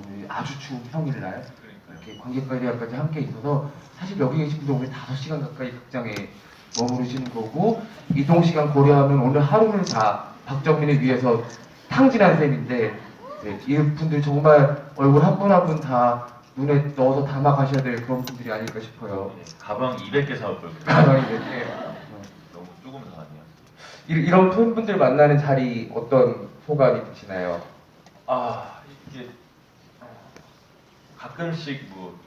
오늘 아주 추운 평일날 그러니까요. 이렇게 관객과대학까지 함께 있어서 사실 여기 계신 분들 오늘 5시간 가까이 극장에 머무르시는 거고 이동 시간 고려하면 오늘 하루를 다 박정민을 위해서 탕진한 셈인데 네, 이분들 정말 얼굴 한 분 한 분 다 눈에 넣어서 담아 가셔야 될 그런 분들이 아닐까 싶어요. 네, 가방 200개 사올 걸. 가방이 이렇게 너무 조금 사왔네요. 이런 팬분들 만나는 자리 어떤 소감이 드시나요? 아 이게 가끔씩 뭐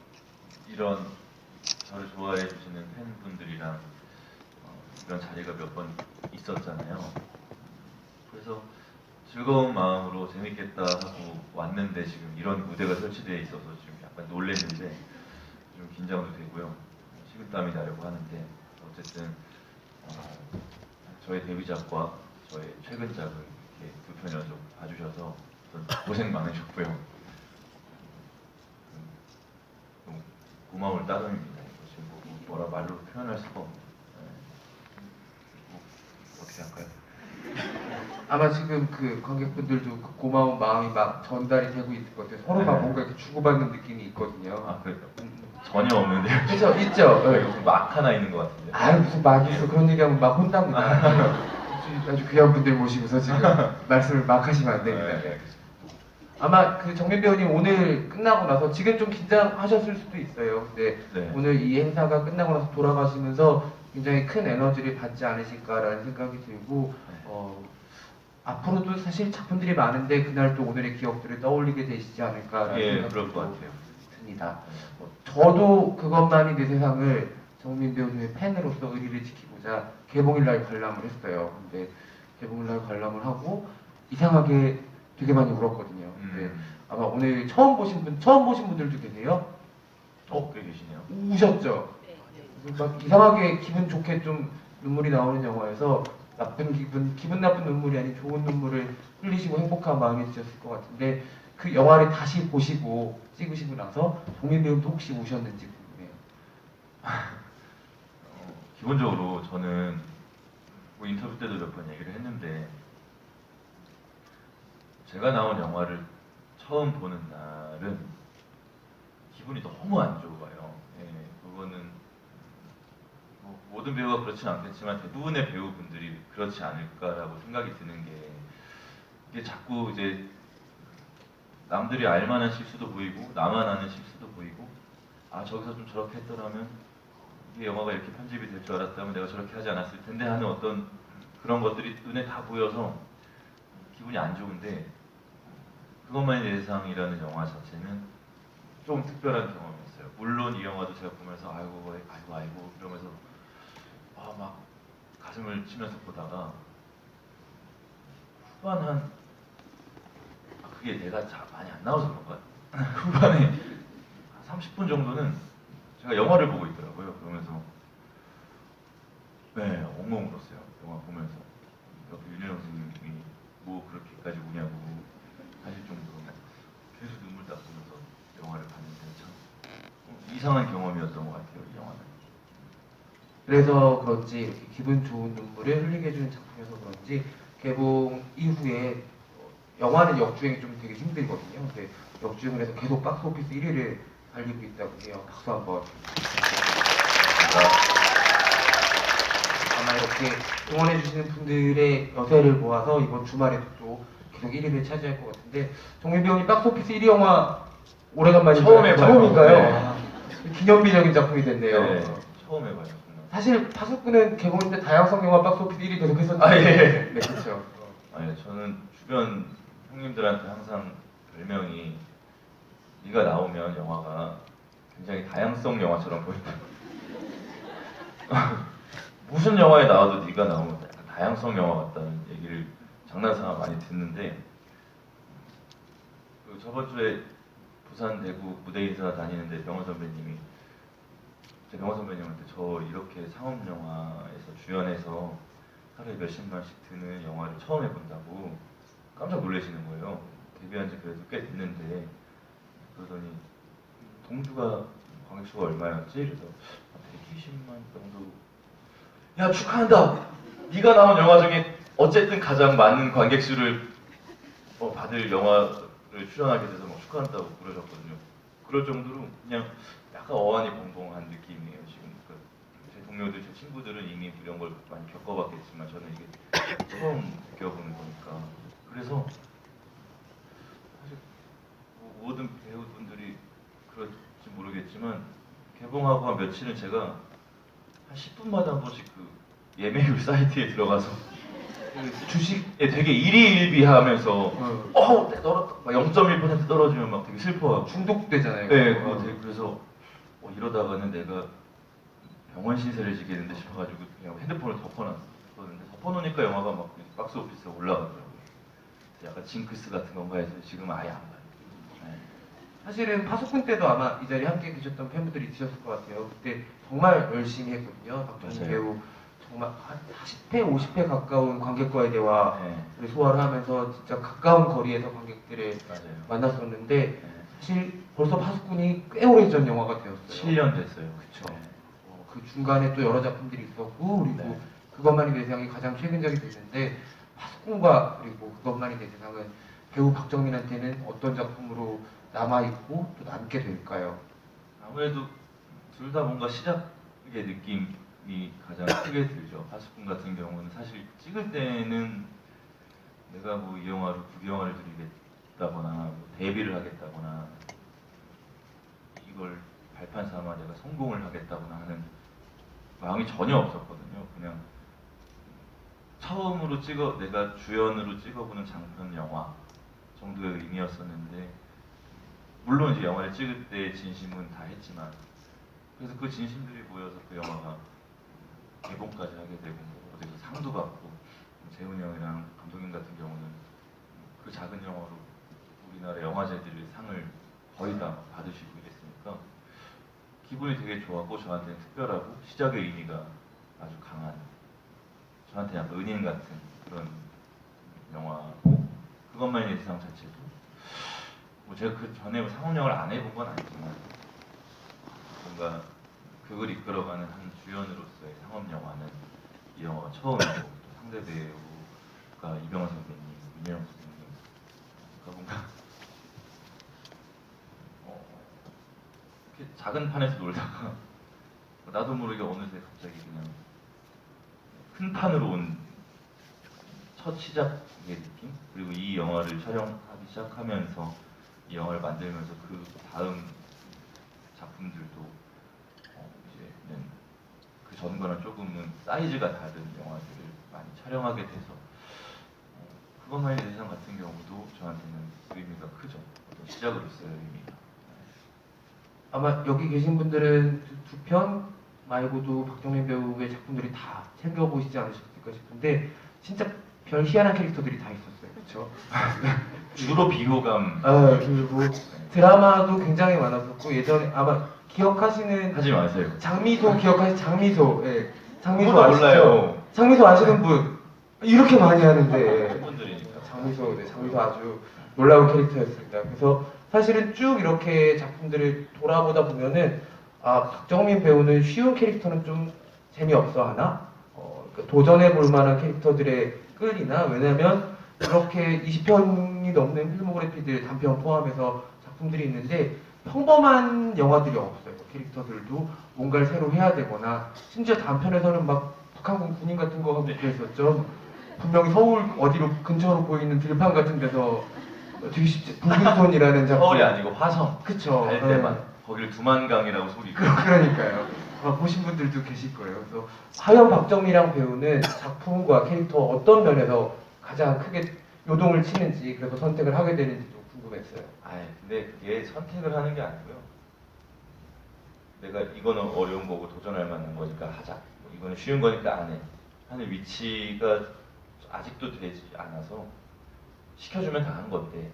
이런 저를 좋아해 주시는 팬분들이랑 이런 자리가 몇 번 있었잖아요. 그래서 즐거운 마음으로 재밌겠다 하고 왔는데 지금 이런 무대가 설치되어 있어서 지금 약간 놀랬는데 좀 긴장도 되고요. 식은땀이 나려고 하는데 어쨌든 저의 데뷔작과 저의 최근작을 이렇게 두 편 연속 봐주셔서 고생 많으셨고요. 너무 고마울 따름입니다. 이거 지금 뭐라 말로 표현할 수가 없네요. 어떻게 할까요? 아마 지금 그 관객분들도 그 고마운 마음이 막 전달이 되고 있을 것 같아요. 서로 막 네. 뭔가 이렇게 주고받는 느낌이 있거든요. 아 그래요? 전혀 없는데요. 그죠? 있죠? 네. 무슨 막 하나 있는 것 같은데. 아유 무슨 막 있어 그런 얘기하면 막 혼납니다. 아주 귀한 분들 모시고서 지금 말씀을 막 하시면 안 됩니다. 네, 알겠습니다. 아마 그 정민 배우님 오늘 끝나고 나서 지금 좀 긴장하셨을 수도 있어요. 근데 네. 오늘 이 행사가 끝나고 나서 돌아가시면서 굉장히 큰 에너지를 받지 않으실까라는 생각이 들고 앞으로도 사실 작품들이 많은데 그날 또 오늘의 기억들을 떠올리게 되시지 않을까라는 예, 생각이 그럴 것 같아요. 듭니다. 저도 그것만이 내 세상을 정민 배우님의 팬으로서 의리를 지키고자 개봉일날 관람을 했어요. 근데 개봉일날 관람을 하고 이상하게 되게 많이 울었거든요. 근데 아마 오늘 처음 보신 분들도 계세요? 꽤 계시네요. 우셨죠? 그래서 막 이상하게 기분 좋게 좀 눈물이 나오는 영화여서 기분 나쁜 눈물이 아닌 좋은 눈물을 흘리시고 행복한 마음이 드셨을 것 같은데 그 영화를 다시 보시고 찍으시고 나서 정민 배우도 혹시 우셨는지 궁금해요. 기본적으로 저는 뭐 인터뷰 때도 몇 번 얘기를 했는데 제가 나온 영화를 처음 보는 날은 기분이 너무 안 좋아요. 예, 그거는 뭐 모든 배우가 그렇지는 않겠지만 대부분의 배우분들이 그렇지 않을까라고 생각이 드는 게 이게 자꾸 이제 남들이 알만한 실수도 보이고 나만 아는 실수도 보이고 아 저기서 좀 저렇게 했더라면 이 영화가 이렇게 편집이 될 줄 알았다면 내가 저렇게 하지 않았을 텐데 하는 어떤 그런 것들이 눈에 다 보여서 기분이 안 좋은데 그것만이 내 세상이라는 영화 자체는 좀 특별한 경험이었어요. 물론 이 영화도 제가 보면서 아이고 이러면서 막 가슴을 치면서 보다가 후반 그게 내가 많이 안 나와서 그런가? 후반에 한 30분 정도는 제가 영화를 보고 있더라고요. 그러면서 네, 엉엉 울었어요. 영화 보면서 옆에 윤여정 선생님이 뭐 그렇게까지 우냐고 하실 정도로 계속 눈물 딱 보면서 영화를 봤는데 참 이상한 경험이었던 것 같아요. 이 영화는. 그래서 그런지 이렇게 기분 좋은 눈물을 흘리게 해주는 작품이어서 그런지 개봉 이후에 영화는 역주행이 좀 되게 힘들거든요. 근데 역주행을 해서 계속 박스오피스 1위를 달리고 있다고 해요. 박수 한번. 아마 이렇게 응원해주시는 분들의 여세를 모아서 이번 주말에도 또 계속 1위를 차지할 것 같은데 정민 배우님 박스오피스 1위 영화 오래간만인가요? 처음 해봐요. 처음인가요? 네. 아, 기념비적인 작품이 됐네요. 네, 처음 해봐요. 정말. 사실 파수꾼은 개봉일 때 다양성 영화 박스오피스 1위 계속 했었는데 예. 네, 그렇죠. 아니 저는 주변 형님들한테 항상 별명이 네가 나오면 영화가 굉장히 다양성 영화처럼 보인다. 무슨 영화에 나와도 네가 나오면 약간 다양성 영화 같다는 얘기를 장난삼아 많이 듣는데 저번 주에 부산 대구 무대 인사 다니는데 병원 선배님이 제 병원 선배님한테 저 이렇게 상업 영화에서 주연해서 하루에 몇십만씩 드는 영화를 처음 해본다고 깜짝 놀라시는 거예요. 데뷔한 지 그래도 꽤 됐는데 그러더니 동주가 관객수가 얼마였지? 그래서 120만 정도. 야 축하한다. 네가 나온 영화 중에 어쨌든 가장 많은 관객수를 받을 영화 출연하게 돼서 막 축하한다고 그러셨거든요. 그럴 정도로 그냥 약간 어안이 벙벙한 느낌이에요 지금. 제 동료들, 제 친구들은 이미 이런 걸 많이 겪어봤겠지만 저는 이게 처음 느껴보는 거니까. 그래서 사실 뭐 모든 배우분들이 그럴지 모르겠지만 개봉하고 한 며칠은 제가 한 10분마다 한 번씩 그 예매율 사이트에 들어가서 그 주식 되게 일희일비하면서 어, 내 떨어졌다. 막 0.1% 떨어지면 막 되게 슬퍼하고. 중독되잖아요. 네, 그거. 그거 되게 그래서 이러다가는 내가 병원 신세를 지겠는데 싶어가지고 그냥 핸드폰을 덮어놨었는데 덮어놓으니까 영화가 막 박스 오피스에 올라가더라고요. 그래서 약간 징크스 같은 건가 해서 지금 아예 안 봐요. 네. 사실은 파수꾼 때도 아마 이 자리에 함께 계셨던 팬분들이 있으셨을 것 같아요. 그때 정말 열심히 했거든요. 박정희 맞아요. 배우 정말 한 40회, 50회 가까운 관객과의 대화를 네. 소화를 하면서 진짜 가까운 거리에서 관객들을 맞아요. 만났었는데 네. 사실 벌써 파수꾼이 꽤 오래전 영화가 되었어요. 7년 됐어요. 그쵸. 네. 그 중간에 또 여러 작품들이 있었고 그리고 네. 그것만이 내 세상이 가장 최근작이 됐는데 파수꾼과 그리고 그것만이 내 세상은 배우 박정민한테는 어떤 작품으로 남아있고 또 남게 될까요? 아무래도 둘 다 뭔가 시작의 느낌이 가장 크게 들죠. 파수꾼 같은 경우는 사실 찍을 때는 내가 뭐 이 영화로 부영화를 드리겠다거나 뭐 데뷔를 하겠다거나 이걸 발판 삼아 내가 성공을 하겠다거나 하는 마음이 전혀 없었거든요. 그냥 처음으로 내가 주연으로 찍어보는 장편 영화 정도의 의미였었는데, 물론 이제 영화를 찍을 때 진심은 다 했지만, 그래서 그 진심들이 모여서 그 영화가 개봉까지 하게 되고 뭐 어디서 상도 받고, 재훈이 형이랑 감독님 같은 경우는 그 작은 영화로 우리나라 영화제들의 상을 거의 다 받으시고 이랬으니까 기분이 되게 좋았고, 저한테는 특별하고 시작의 의미가 아주 강한, 저한테 약간 은인 같은 그런 영화고, 그것만이 내 세상 자체도 뭐 제가 그 전에 상업영화를 안 해본 건 아니지만 뭔가 그걸 이끌어가는 한 주연으로서의 상업영화는 이 영화가 처음이고, 또 상대 배우가 이병헌 선배님, 윤여정 선배님, 그러니까 뭔가 이렇게 작은 판에서 놀다가 나도 모르게 어느새 갑자기 그냥 큰 판으로 온 첫 시작의 느낌? 그리고 이 영화를 촬영하기 시작하면서 이 영화를 만들면서 그 다음 작품들도 이제는 그 전과는 조금은 사이즈가 다른 영화들을 많이 촬영하게 돼서 그것만이 내 세상 같은 경우도 저한테는 의미가 크죠. 어떤 시작으로서의 의미가. 아마 여기 계신 분들은 두 편 말고도 박정민 배우의 작품들이 다 챙겨보시지 않으셨을까 싶은데 진짜 별 희한한 캐릭터들이 다 있었어요. 그렇죠? 주로 비호감. 그리고 드라마도 굉장히 많았었고 예전에 아마 기억하시는 하지 마세요. 장미소 기억하시는 장미소? 예. 장미소 그건 아시죠? 몰라요. 장미소 아시는 분 이렇게 많이 하는데 팬분들이니까. 장미소, 네, 장미소 아주 놀라운 캐릭터였습니다. 그래서 사실은 쭉 이렇게 작품들을 돌아보다 보면은 박정민 배우는 쉬운 캐릭터는 좀 재미없어 하나? 그러니까 도전해 볼 만한 캐릭터들의 끌이나 왜냐면 그렇게 20편이 넘는 필모그래피들 단편 포함해서 작품들이 있는데 평범한 영화들이 없어요. 캐릭터들도 뭔가를 새로 해야 되거나 심지어 단편에서는 막 북한군 군인 같은 거 하고 그랬었죠. 분명히 서울 어디로 근처로 보이는 들판 같은 데서 되게 쉽지 붉은 손이라는 작품. 서울이 아니고 화성. 그쵸. 갈 때만 거기를 두만강이라고 소리. 그러니까요. 보신 분들도 계실 거예요. 그래서 과연 박정미랑 배우는 작품과 캐릭터 어떤 면에서 가장 크게 요동을 치는지 그래서 선택을 하게 되는지도 궁금했어요. 근데 그게 선택을 하는 게 아니고요. 내가 이거는 어려운 거고 도전할 만한 거니까 하자. 이거는 쉬운 거니까 안 해. 하는 위치가 아직도 되지 않아서 시켜주면 다 한 건데,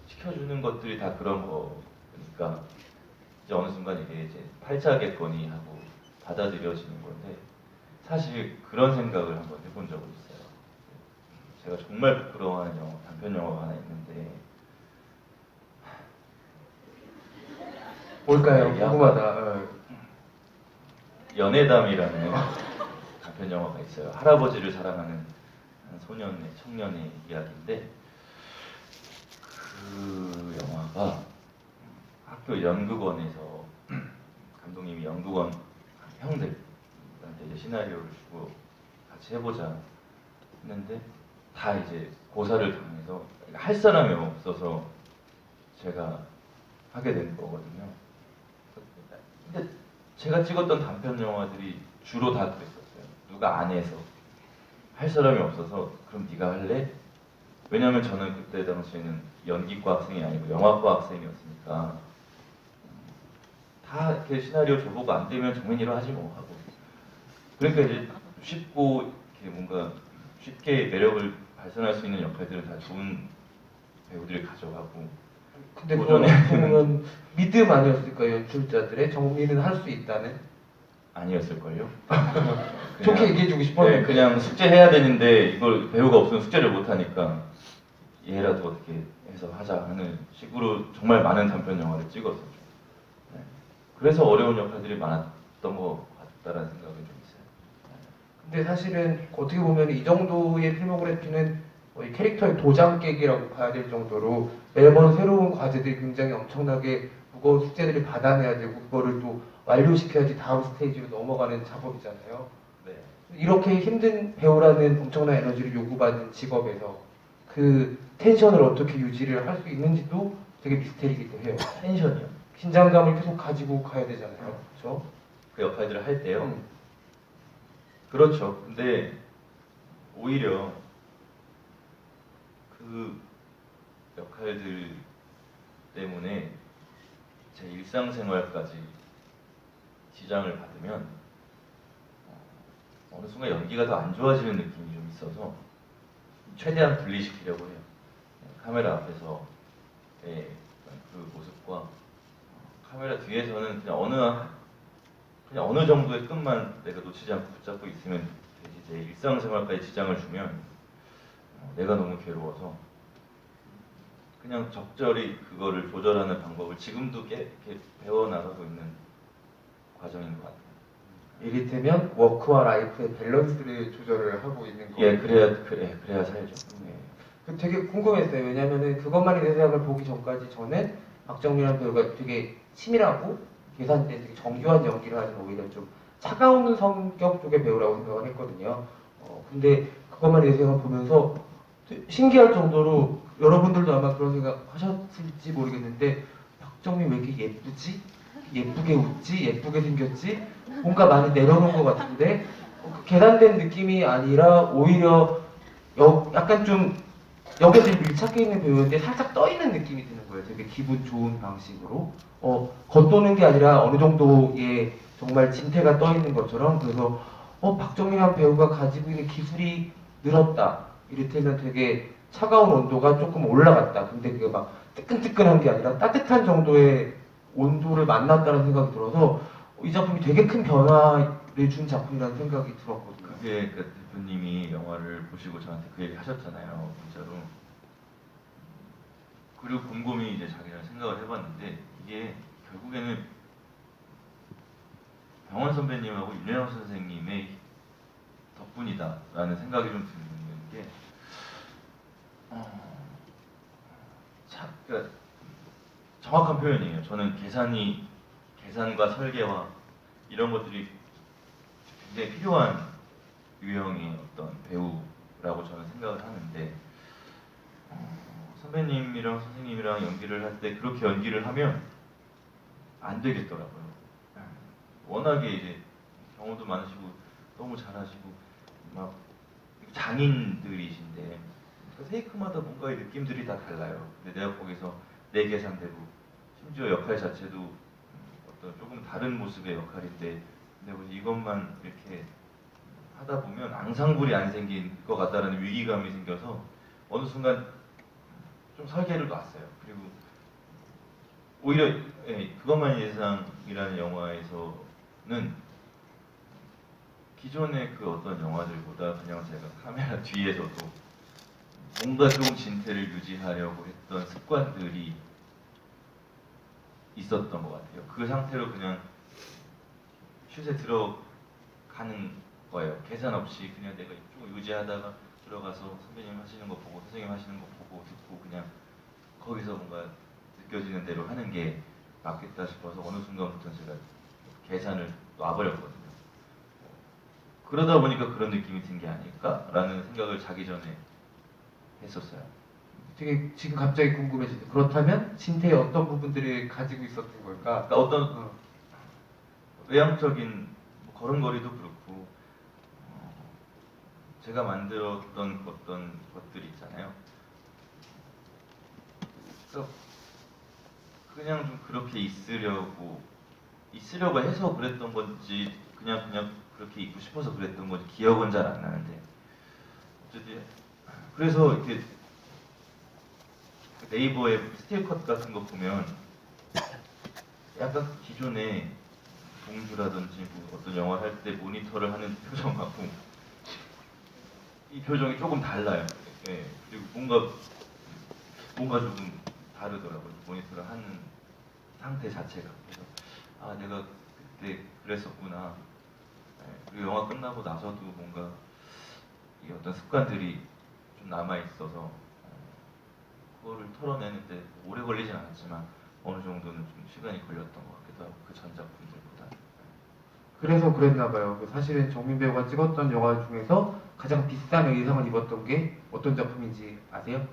시켜주는 것들이 다 그런 거니까 이제 어느 순간 이게 이제 팔자겠거니 하고 받아들여지는 건데, 사실 그런 생각을 한번 해본 적은 있어요. 제가 정말 부끄러워하는 영화, 단편 영화가 하나 있는데 뭘까요? 얘기하고. 궁금하다. 연애담이라는 단편 영화가 있어요. 할아버지를 사랑하는 한 청년의 이야기인데, 그 영화가 학교 연극원에서 감독님이 연극원 형들한테 이제 시나리오를 주고 같이 해보자 했는데 다 이제 고사를 당해서 할 사람이 없어서 제가 하게 된 거거든요. 근데 제가 찍었던 단편 영화들이 주로 다 그랬었어요. 누가 안 해서 할 사람이 없어서 그럼 네가 할래? 왜냐면 저는 그때 당시에는 연기과 학생이 아니고 영화과 학생이었으니까 다 이렇게 시나리오 줘보고 안 되면 정민이로 하지 뭐 하고 그러니까 이제 쉽고 이렇게 뭔가 쉽게 매력을 발산할 수 있는 역할들은 다 좋은 배우들이 가져가고 근데 그건 도전해. 어떻게 보면 믿음 아니었을까요? 연출자들의 정민은 할 수 있다는? 아니었을걸요? 좋게 얘기해주고 싶었는데. 네, 그냥 숙제해야 되는데 이걸 배우가 없으면 숙제를 못하니까 얘라도 어떻게 해서 하자 하는 식으로 정말 많은 단편 영화를 찍었었죠. 네. 그래서 어려운 역할들이 많았던 것 같다라는 생각이 좀 있어요. 근데 사실은 어떻게 보면 이 정도의 필모그래피는 거의 캐릭터의 도장 깨기라고 봐야 될 정도로 매번 새로운 과제들이 굉장히 엄청나게 무거운 숙제들을 받아내야 되고 그거를 또 완료시켜야지 다음 스테이지로 넘어가는 작업이잖아요. 네. 이렇게 힘든 배우라는 엄청난 에너지를 요구받는 직업에서 그 텐션을 어떻게 유지를 할 수 있는지도 되게 미스테리이기도 해요. 텐션이요? 긴장감을 계속 가지고 가야 되잖아요. 그렇죠? 그 역할들을 할 때요. 음. 그렇죠. 근데 오히려 그 역할들 때문에 제 일상생활까지 지장을 받으면 어느 순간 연기가 더 안 좋아지는 느낌이 좀 있어서 최대한 분리시키려고 해요. 카메라 앞에서의 그 모습과 카메라 뒤에서는 그냥 어느 정도의 끈만 내가 놓치지 않고 붙잡고 있으면 되지. 내 일상생활까지 지장을 주면 내가 너무 괴로워서 그냥 적절히 그거를 조절하는 방법을 지금도 이렇게 배워나가고 있는 과정인 것 같아요. 이를테면 워크와 라이프의 밸런스를 조절을 하고 있는 거예요. 예, 그래야 살죠. 예. 그 되게 궁금했어요. 왜냐면은 그것만의 세상을 보기 전까지 저는 박정민이라는 배우가 되게 치밀하고 계산된 되게 정교한 연기를 하는 오히려 좀 차가운 성격 쪽의 배우라고 생각을 했거든요. 근데 그것만의 세상을 보면서 신기할 정도로 여러분들도 아마 그런 생각 하셨을지 모르겠는데 박정민 왜 이렇게 예쁘지? 예쁘게 웃지? 예쁘게 생겼지? 뭔가 많이 내려놓은 것 같은데 그 계산된 느낌이 아니라 오히려 약간 좀 여기서 밀착해 있는 배우인데 살짝 떠 있는 느낌이 드는 거예요. 되게 기분 좋은 방식으로. 겉도는 게 아니라 어느 정도의 정말 진태가 떠 있는 것처럼. 그래서 박정민이라는 배우가 가지고 있는 기술이 늘었다. 이를테면 되게 차가운 온도가 조금 올라갔다. 근데 그게 막 뜨끈뜨끈한 게 아니라 따뜻한 정도의 온도를 만났다는 생각이 들어서 이 작품이 되게 큰 변화를 준 작품이라는 생각이 들었거든요. 그게 그 대표님이 영화를 보시고 저한테 그 얘기 하셨잖아요, 진짜로. 그리고 곰곰이 이제 자기랑 생각을 해봤는데 이게 결국에는 병원 선배님하고 윤여영 선생님의 덕분이다라는 생각이 좀 드는 게, 그러니까 정확한 표현이에요. 저는 계산과 설계와 이런 것들이 굉장히 필요한 유형의 어떤 배우라고 저는 생각을 하는데, 선배님이랑 선생님이랑 연기를 할 때 그렇게 연기를 하면 안 되겠더라고요. 워낙에 이제 경험도 많으시고 너무 잘하시고 막 장인들이신데 그 테이크마다 뭔가의 느낌들이 다 달라요. 근데 내가 거기서 내 계산대로 심지어 역할 자체도 어떤 조금 다른 모습의 역할인데 내가 이것만 이렇게 하다 보면 앙상블이 안 생긴 것 같다라는 위기감이 생겨서 어느 순간 좀 설계를 놨어요. 그리고 오히려 그것만이 예상이라는 영화에서는 기존의 그 어떤 영화들보다 그냥 제가 카메라 뒤에서도 뭔가 좀 진태를 유지하려고 했던 습관들이 있었던 것 같아요. 그 상태로 그냥 슛에 들어가는 거예요. 계산 없이 그냥 내가 쭉 유지하다가 들어가서 선배님 하시는 거 보고 선생님 하시는 거 보고 듣고 그냥 거기서 뭔가 느껴지는 대로 하는 게 맞겠다 싶어서 어느 순간부터 제가 계산을 놔버렸거든요. 그러다 보니까 그런 느낌이 든 게 아닐까라는 생각을 자기 전에 했었어요. 되게 지금 갑자기 궁금해지네. 그렇다면 신태의 어떤 부분들이 가지고 있었던 걸까? 그러니까 어떤 어, 외향적인 뭐 걸음걸이도 그렇고 제가 만들었던 어떤 것들이 있잖아요. 그러니까 그냥 좀 그렇게 있으려고 해서 그랬던 건지 그냥 그렇게 있고 싶어서 그랬던 건지 기억은 잘 안 나는데 어쨌든 그래서 이렇게 네이버에 스틸컷 같은 거 보면 약간 기존에 동주라든지 뭐 어떤 영화를 할 때 모니터를 하는 표정하고 이 표정이 조금 달라요. 예, 그리고 뭔가 조금 다르더라고요. 모니터를 하는 상태 자체가. 그래서 아 내가 그때 그랬었구나. 예, 그리고 영화 끝나고 나서도 뭔가 이 어떤 습관들이 좀 남아 있어서 그거를 털어내는데 오래 걸리진 않았지만 어느 정도는 좀 시간이 걸렸던 것 같기도 하고 그 전 작품들보다. 그래서 그랬나 봐요. 그 사실은 정민 배우가 찍었던 영화 중에서 가장 비싼 의상을 입었던 게 어떤 작품인지 아세요?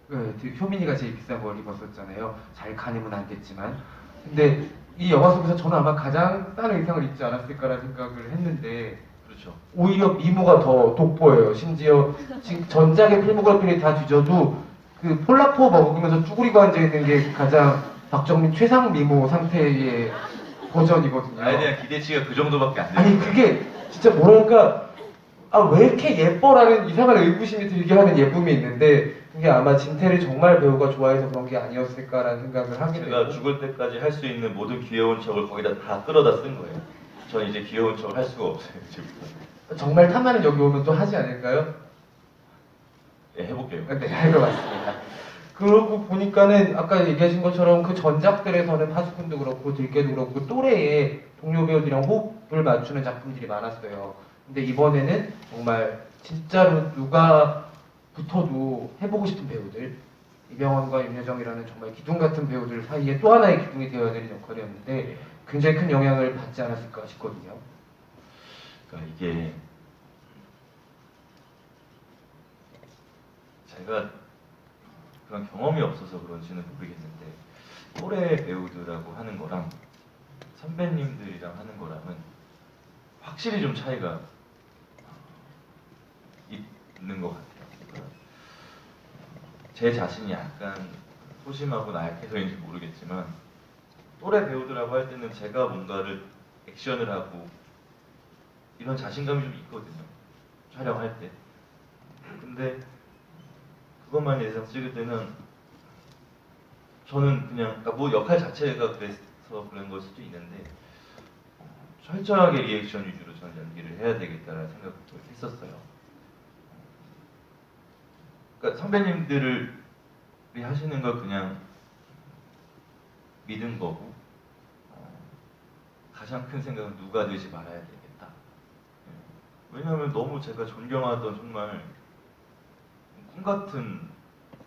네, 효민이가 제일 비싼 걸 입었었잖아요. 잘 가늠은 안 됐지만. 근데 이 영화 속에서 저는 아마 가장 싼 의상을 입지 않았을까라는 생각을 했는데 그렇죠. 오히려 미모가 더 돋보여요. 심지어 지금 전작의 필모그래피를 다 뒤져도 그 폴라포 먹으면서 쭈그리고 앉아있는 게 가장 박정민 최상 미모 상태의 버전이거든요. 나에 대한 기대치가 그 정도밖에 안 아니 되는 거예요. 그게 진짜 뭐랄까 아 왜 이렇게 예뻐라는 이상한 의구심이 들게 하는 예쁨이 있는데 그게 아마 진태를 정말 배우가 좋아해서 그런 게 아니었을까라는 생각을 하게 제가 되고 죽을 때까지 할 수 있는 모든 귀여운 척을 거기다 다 끌어다 쓴 거예요. 전 이제 귀여운 척을 할 수가 없어요 지금부터. 정말 탐나는 여기 오면 또 하지 않을까요? 네, 해볼게요. 네, 알겠습니다. 그러고 보니까는 아까 얘기하신 것처럼 그 전작들에서는 파수꾼도 그렇고 들깨도 그렇고 또래의 동료 배우들이랑 호흡을 맞추는 작품들이 많았어요. 근데 이번에는 정말 진짜로 누가 붙어도 해보고 싶은 배우들 이병헌과 윤여정이라는 정말 기둥 같은 배우들 사이에 또 하나의 기둥이 되어야 되는 역할이었는데 굉장히 큰 영향을 받지 않았을까 싶거든요. 그러니까 이게 제가 그런 경험이 없어서 그런지는 모르겠는데 또래 배우들하고 하는 거랑 선배님들이랑 하는 거랑은 확실히 좀 차이가 있는 것 같아요. 그러니까 제 자신이 약간 소심하고 나약해서인지 모르겠지만 또래 배우들하고 할 때는 제가 뭔가를 액션을 하고 이런 자신감이 좀 있거든요. 촬영할 때. 근데 그것만 예상 찍을 때는 저는 그냥 그러니까 뭐 역할 자체가 그래서 그런 걸 수도 있는데 철저하게 리액션 위주로 저는 연기를 해야 되겠다라는 생각을 했었어요. 그러니까 선배님들이 하시는 걸 그냥 믿은 거고 가장 큰 생각은 누가 되지 말아야 되겠다. 왜냐하면 너무 제가 존경하던 정말 꿈 같은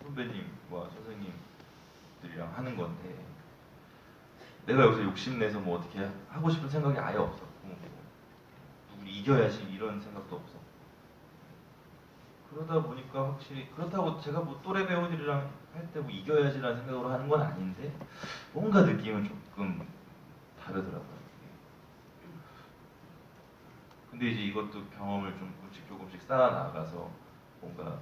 선배님과 선생님들이랑 하는 건데 내가 여기서 욕심내서 뭐 어떻게 하고 싶은 생각이 아예 없었고 누굴 이겨야지 이런 생각도 없었고 그러다 보니까 확실히 그렇다고 제가 뭐 또래 배우들이랑 할 때 뭐 이겨야지라는 생각으로 하는 건 아닌데 뭔가 느낌은 조금 다르더라고요. 근데 이제 이것도 경험을 조금씩 쌓아 나가서 뭔가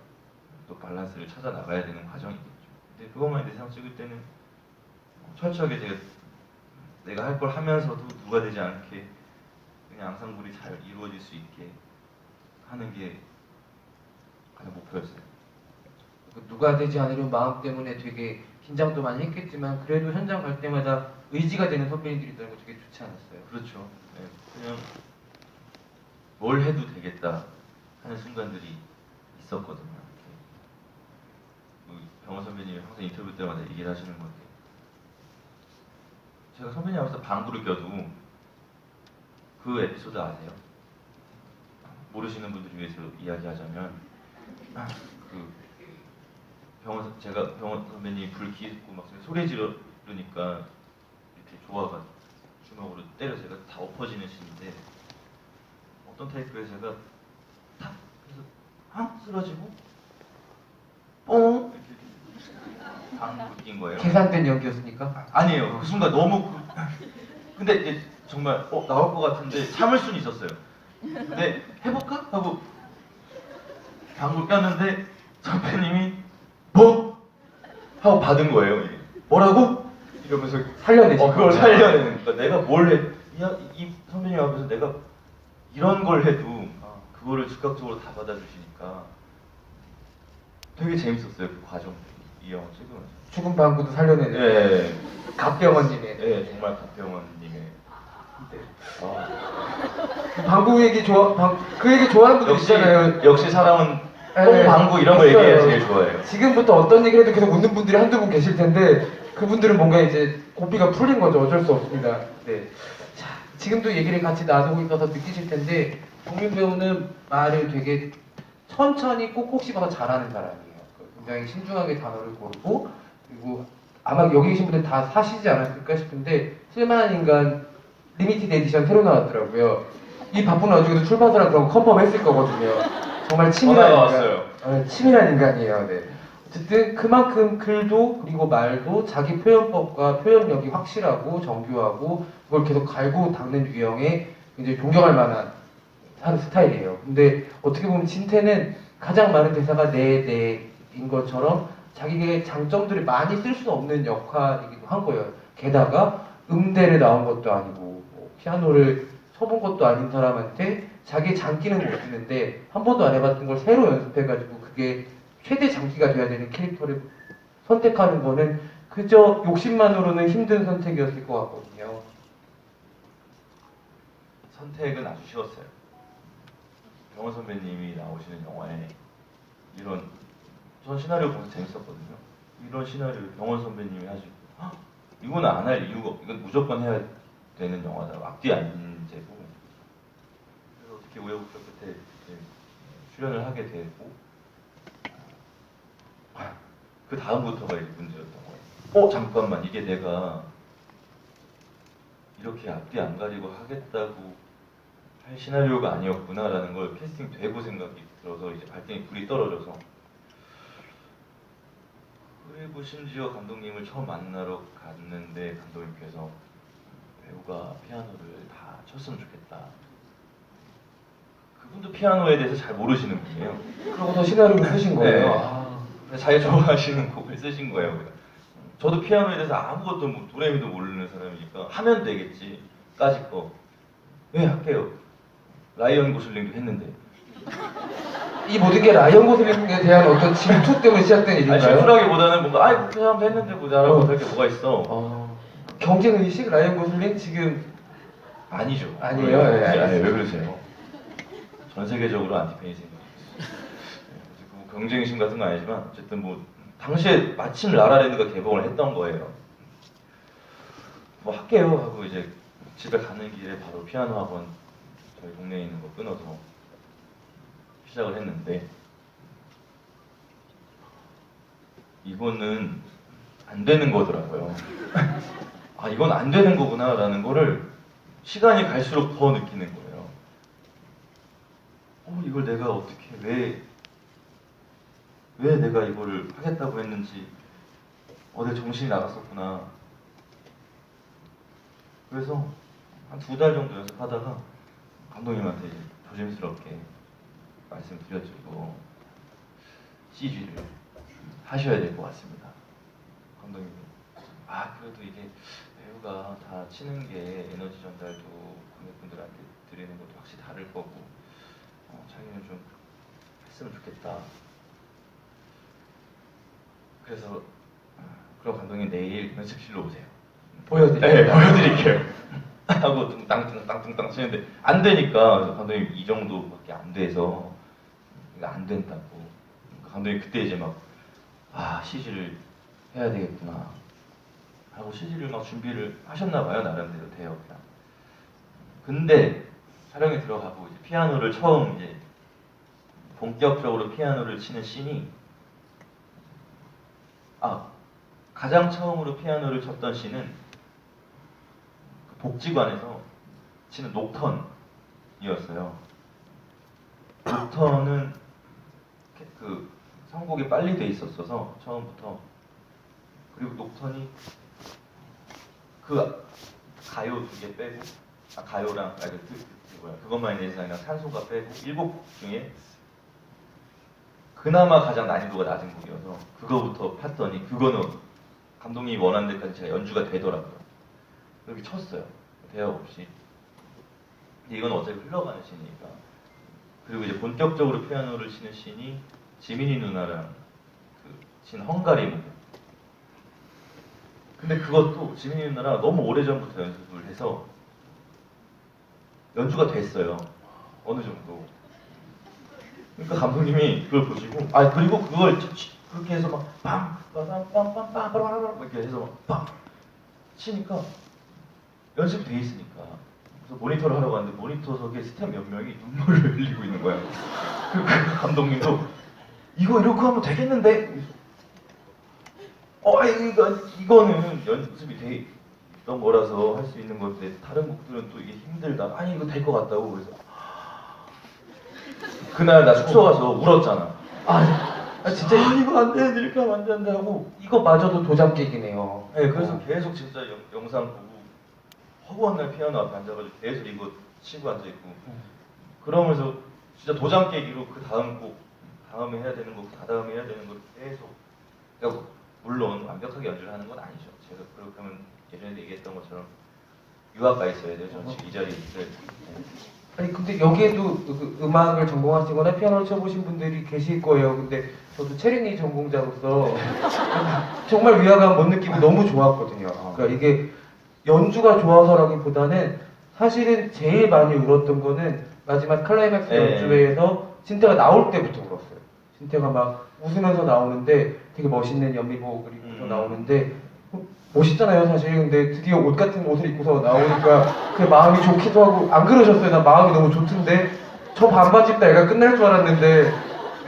또 밸런스를 찾아 나가야 되는 과정이겠죠. 근데 그것만 내상 찍을 때는 철저하게 내가 할 걸 하면서도 누가 되지 않게 그냥 앙상블이 잘 이루어질 수 있게 하는 게 가장 목표였어요. 누가 되지 않으려는 마음 때문에 되게 긴장도 많이 했겠지만 그래도 현장 갈 때마다 의지가 되는 선배님들이 있다는 거 되게 좋지 않았어요? 그렇죠. 네, 그냥 뭘 해도 되겠다 하는 순간들이 있었거든요. 병원 선배님이 항상 인터뷰 때마다 얘기를 하시는 건데 제가 선배님 앞에서 방구를 껴도 그 에피소드 아세요? 모르시는 분들을 위해서 이야기하자면 그 제가 병원 선배님이 불 켜고 막 소리 지르니까 이렇게 조화가 주먹으로 때려 제가 다 엎어지는 씬인데 어떤 테이크에서 제가 탁 해서 한 쓰러지고 뽕 이렇게 방구 낀 거예요. 계산된 연기였습니까? 아니에요. 그 순간 너무 근데 이제 정말 나올 것 같은데 참을 수는 있었어요. 근데 해볼까 하고 방구 꼈는데 선배님이 뭐 하고 받은 거예요. 이게. 뭐라고? 이러면서 살려내신 그걸 거구나. 살려내는 거니까 내가 뭘 해? 이 선배님 앞에서 내가 이런 걸 해도 그거를 즉각적으로 다 받아주시니까 되게 재밌었어요. 그 과정 이 영화 찍으면서. 죽은 방구도 살려내는 예, 갑병원님의 예, 정말 박병원님의 그 방구 얘기 그 얘기 좋아하는 분들 있잖아요. 역시 사람은 예, 뽕방구 이런 거 있어요. 얘기해야 제일 좋아해요. 지금부터 어떤 얘기를 해도 계속 웃는 분들이 한두 분 계실 텐데 그분들은 뭔가 이제 고삐가 풀린 거죠. 어쩔 수 없습니다. 네. 자, 지금도 얘기를 같이 나누고 있어서 느끼실 텐데 동민 배우는 말을 되게 천천히 꼭꼭 씹어서 잘하는 사람이에요. 굉장히 신중하게 단어를 고르고 그리고 아마 여기 계신 분들 다 사시지 않았을까 싶은데 쓸만한 인간 리미티드 에디션 새로 나왔더라고요. 이 바쁜 와중에도 출판사랑 그런 거 컨펌했을 거거든요. 정말 치밀한 전화가 인간. 왔어요. 치밀한 인간이에요. 네. 어쨌든 그만큼 글도 그리고 말도 자기 표현법과 표현력이 확실하고 정교하고 그걸 계속 갈고 닦는 유형의 굉장히 존경할 만한 하는 스타일이에요. 근데 어떻게 보면 진태는 가장 많은 대사가 네인 것처럼 자기의 장점들을 많이 쓸 수 없는 역할이기도 한 거예요. 게다가 음대를 나온 것도 아니고 피아노를 쳐본 것도 아닌 사람한테 자기 장기는 못 쓰는데 한 번도 안 해봤던 걸 새로 연습해가지고 그게 최대 장기가 돼야 되는 캐릭터를 선택하는 거는 그저 욕심만으로는 힘든 선택이었을 것 같거든요. 선택은 아주 쉬웠어요. 병원 선배님이 나오시는 영화에 전 시나리오 보면서 재밌었거든요. 이런 시나리오 병원 선배님이 하시고 이건 안 할 이유가 이건 무조건 해야 되는 영화다. 앞뒤 안 재고 그래서 어떻게 우여곡절 끝에 이제 출연을 하게 되고 그 다음부터가 이제 문제였던 거예요. 잠깐만 이게 내가 이렇게 앞뒤 안 가리고 하겠다고 할 시나리오가 아니었구나라는 걸 캐스팅 되고 생각이 들어서 이제 발등에 불이 떨어져서 그리고 심지어 감독님을 처음 만나러 갔는데 감독님께서 배우가 피아노를 다 쳤으면 좋겠다. 그분도 피아노에 대해서 잘 모르시는 분이에요. 그러고서 시나리오를 쓰신 거예요. 네. 아, 자기 좋아하시는 곡을 쓰신 거예요. 저도 피아노에 대해서 아무것도 도레미도 모르는 사람이니까 하면 되겠지 까짓 거. 네 할게요. 라이언 고슬링도 했는데. 이 모든 게 라이언 고슬링에 대한 어떤 질투 때문에 시작된 아니 일인가요? 실수라기보다는 뭔가 그 사람도 했는데 뭐 나랑 못할 게 뭐가 있어. 경쟁 의식 라이언 고슬링 지금 아니죠. 아니에요? 네, 알겠습니다. 왜 그러세요? 전 세계적으로 안티팬이 생겨요. 경쟁심 같은 건 아니지만 어쨌든 뭐 당시에 마침 라라랜드가 개봉을 했던 거예요. 뭐 할게요 하고 이제 집에 가는 길에 바로 피아노 학원 저희 동네에 있는 거 끊어서 시작을 했는데 이거는 안 되는 거더라고요. 이건 안 되는 거구나라는 거를 시간이 갈수록 더 느끼는 거예요. 이걸 내가 어떻게 왜 내가 이거를 하겠다고 했는지 내 정신이 나갔었구나. 그래서 한 2달 정도 연습하다가 감독님한테 이제 조심스럽게 말씀드렸죠. 이거 CG를 하셔야 될 것 같습니다. 감독님이 그래도 이게 배우가 다 치는 게 에너지 전달도 관객분들한테 드리는 것도 확실히 다를 거고 자기는 좀 했으면 좋겠다. 그래서 그럼 감독님 내일 연습실로 오세요. 보여드릴게요. 네, 보여드릴게요. 하고 뚱땅뚱땅 치는데 안 되니까 그래서 감독님 이 정도밖에 안 돼서 이거 안 된다고. 감독님 그때 이제 막 CG를 해야 되겠구나 하고 CG를 막 준비를 하셨나 봐요. 나름대로 돼요. 그냥. 근데 촬영에 들어가고 이제 피아노를 처음 이제 본격적으로 피아노를 치는 씬이 가장 처음으로 피아노를 쳤던 시는 그 복지관에서 치는 녹턴이었어요. 녹턴은 그 선곡이 빨리 돼 있었어서 처음부터, 그리고 녹턴이 그 가요 2개 빼고 가요랑 그것만 있는 세상이랑 산소가 빼고 7곡 중에 그나마 가장 난이도가 낮은 곡이어서 그거부터 팠더니 그거는 감독님이 원하는 데까지 제가 연주가 되더라고요. 그렇게 쳤어요. 대화 없이. 근데 이건 어차피 흘러가는 신이니까. 그리고 이제 본격적으로 피아노를 치는 신이 지민이 누나랑 친 헝가리 무대. 근데 그것도 지민이 누나랑 너무 오래전부터 연습을 해서 연주가 됐어요. 어느 정도. 그러니까 감독님이 그걸 보시고, 그리고 그걸 그렇게 해서 막 빵빵빵빵빵빵 이렇게 해서 막 빵 치니까 연습이 돼 있으니까. 그래서 모니터를 하러 갔는데 모니터석에 스태프 몇 명이 눈물을 흘리고 있는 거야. 그 감독님도 이거 이렇게 하면 되겠는데? 이거는 연습이 돼 있던 거라서 할 수 있는 건데 다른 곡들은 또 이게 힘들다. 아니 이거 될 것 같다고. 그래서 그날 나 숙소 가서 울었잖아. 진짜 이거 안 되는데 이렇게 하면 안 되는데 하고. 이거마저도 도장 깨기네요. 네, 그래서 계속 진짜 영상 보고 허구한 날 피아노 앞에 앉아가지고 계속 이거 치고 앉아있고 그러면서 진짜 도장 깨기로 그 다음 곡, 다음에 해야 되는 곡, 다다음에 해야 되는 걸 계속. 그러니까 물론 완벽하게 연주를 하는 건 아니죠. 제가 그러면 예전에 얘기했던 것처럼 유학 가 있어야 돼요. 저는 지금 이 자리에 있어요. 아니 근데 여기에도 그 음악을 전공하시거나 피아노를 쳐보신 분들이 계실 거예요. 근데 저도 체리니 전공자로서 정말 위화감 못 느끼고 너무 좋았거든요. 그러니까 이게 연주가 좋아서라기보다는 사실은 제일 많이 울었던 거는 마지막 클라이맥스 연주회에서 신태가 나올 때부터 울었어요. 신태가 막 웃으면서 나오는데 되게 멋있는 연미복을 입고서 나오는데 멋있잖아요 사실. 근데 드디어 옷 같은 옷을 입고서 나오니까 그 마음이 좋기도 하고. 안 그러셨어요? 나 마음이 너무 좋던데 저 반바지 입다 애가 끝날 줄 알았는데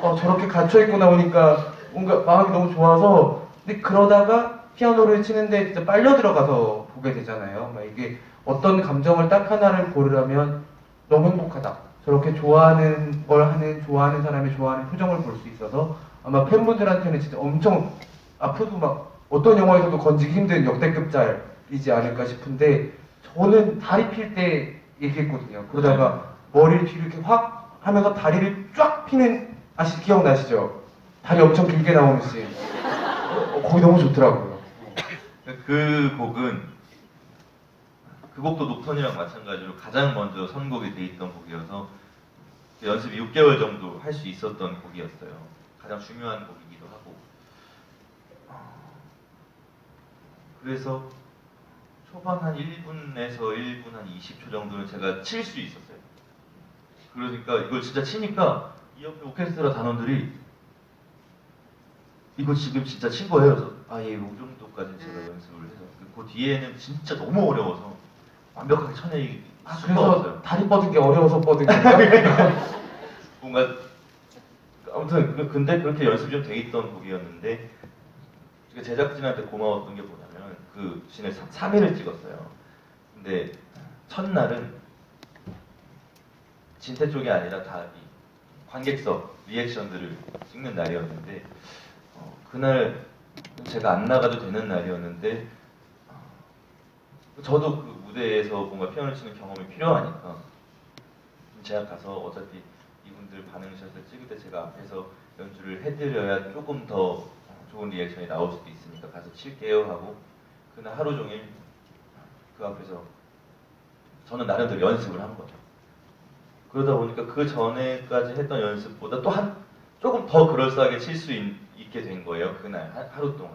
저렇게 갇혀있고 나오니까 뭔가 마음이 너무 좋아서. 근데 그러다가 피아노를 치는데 진짜 빨려 들어가서 보게 되잖아요. 막 이게 어떤 감정을 딱 하나를 고르라면 너무 행복하다. 저렇게 좋아하는 걸 하는, 좋아하는 사람의 좋아하는 표정을 볼 수 있어서 아마 팬분들한테는 진짜 엄청 앞으로도 막 어떤 영화에서도 건지기 힘든 역대급짤이지 않을까 싶은데, 저는 다리 필 때 얘기했거든요. 그러다가 머리를 뒤로 이렇게 확 하면서 다리를 쫙 피는, 기억나시죠? 다리 엄청 길게 나오는 씬. 거기 너무 좋더라고요. 그 곡은 그 곡도 녹턴이랑 마찬가지로 가장 먼저 선곡이 돼 있던 곡이어서 연습 6개월 정도 할 수 있었던 곡이었어요. 가장 중요한 곡이기도 하고. 그래서 초반 한 1분에서 1분 한 20초 정도는 제가 칠 수 있었어요. 그러니까 이걸 진짜 치니까 이 옆에 오케스트라 단원들이 이거 지금 진짜 친 거예요. 그래서 이 정도까지는 제가 연습을 해서 그 뒤에는 진짜 너무 어려워서 완벽하게 쳐내기 수가 그래서 없어요. 다리 뻗은 게 어려워서 뻗은 게 뭔가 아무튼 근데 그렇게 연습이 좀 돼 있던 곡이었는데 제작진한테 고마웠던 게 뭐냐면 그 씬을 3일을 찍었어요. 근데 첫날은 진태 쪽이 아니라 다 이 관객석 리액션들을 찍는 날이었는데 그날 제가 안 나가도 되는 날이었는데 저도 그 무대에서 뭔가 피아노 치는 경험이 필요하니까 제가 가서 어차피 이분들 반응샷을 찍을 때 제가 앞에서 연주를 해드려야 조금 더 좋은 리액션이 나올 수도 있으니까 가서 칠게요 하고 그날 하루 종일 그 앞에서 저는 나름대로 연습을 한 거죠. 그러다 보니까 그 전에까지 했던 연습보다 또 조금 더 그럴싸하게 칠 수 있게 된 거예요. 그날 하루 동안.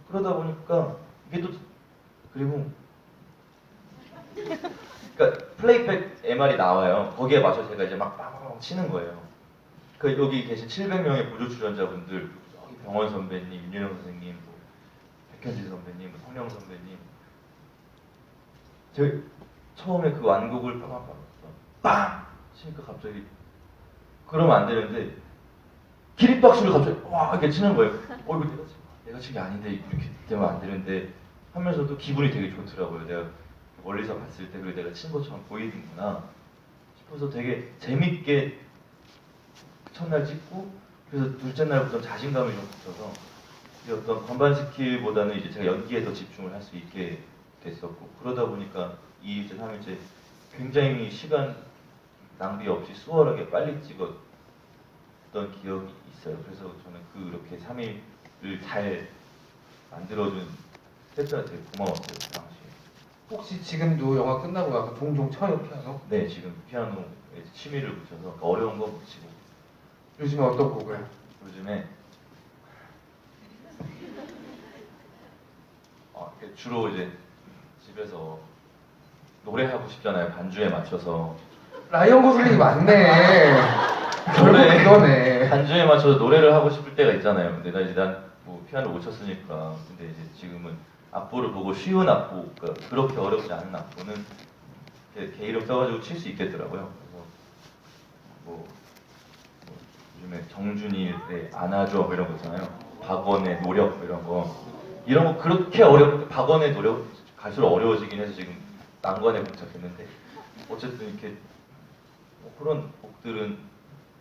그러다 보니까 이게 또 그리고 그러니까 플레이백 MR이 나와요. 거기에 맞춰 제가 이제 막 빵빵 치는 거예요. 그 여기 계신 700명의 보조 출연자분들, 여기 병원 선배님, 윤여영 선생님, 뭐 백현지 선배님, 뭐 성령 선배님, 제가 처음에 그 완곡을 빵 치니까 갑자기 그러면 안 되는데 기립박수를 갑자기 와 이렇게 치는 거예요. 이거 내가 친 게 아닌데 이렇게 되면 안 되는데 하면서도 기분이 되게 좋더라고요. 내가 멀리서 봤을 때 그래 내가 친 것처럼 보이는구나 싶어서 되게 재밌게 첫날 찍고 그래서 둘째 날부터 자신감이 좀 붙어서 이제 어떤 건반 스킬보다는 이제 제가 연기에 더 집중을 할 수 있게 됐었고 그러다 보니까 2일째, 3일째 굉장히 시간 낭비 없이 수월하게 빨리 찍었던 기억이 있어요. 그래서 저는 그렇게 3일을 잘 만들어준 스태프들한테 되게 고마웠어요. 그 당시에. 혹시 지금도 영화 끝나고 나서 종종 쳐요, 피아노? 네, 지금 피아노에 취미를 붙여서 어려운 거 못 치고 요즘에 어떤 곡을? 요즘에 주로 이제 집에서 노래하고 싶잖아요. 반주에 맞춰서 라이언 고슬링이 맞네. 결국 노래. 이거네. 반주에 맞춰서 노래를 하고 싶을 때가 있잖아요. 근데 난 피아노 못 쳤으니까. 근데 이제 지금은 악보를 보고 쉬운 악보, 그러니까 그렇게 어렵지 않은 악보는 개 이름 써가지고 칠 수 있겠더라고요. 그래서 뭐 요즘에 정준일의 안아줘 뭐 이런 거 있잖아요. 박원의 노력 뭐 이런 거 그렇게 박원의 노력 갈수록 어려워지긴 해서 지금 난관에 봉착했는데 어쨌든 이렇게 뭐 그런 곡들은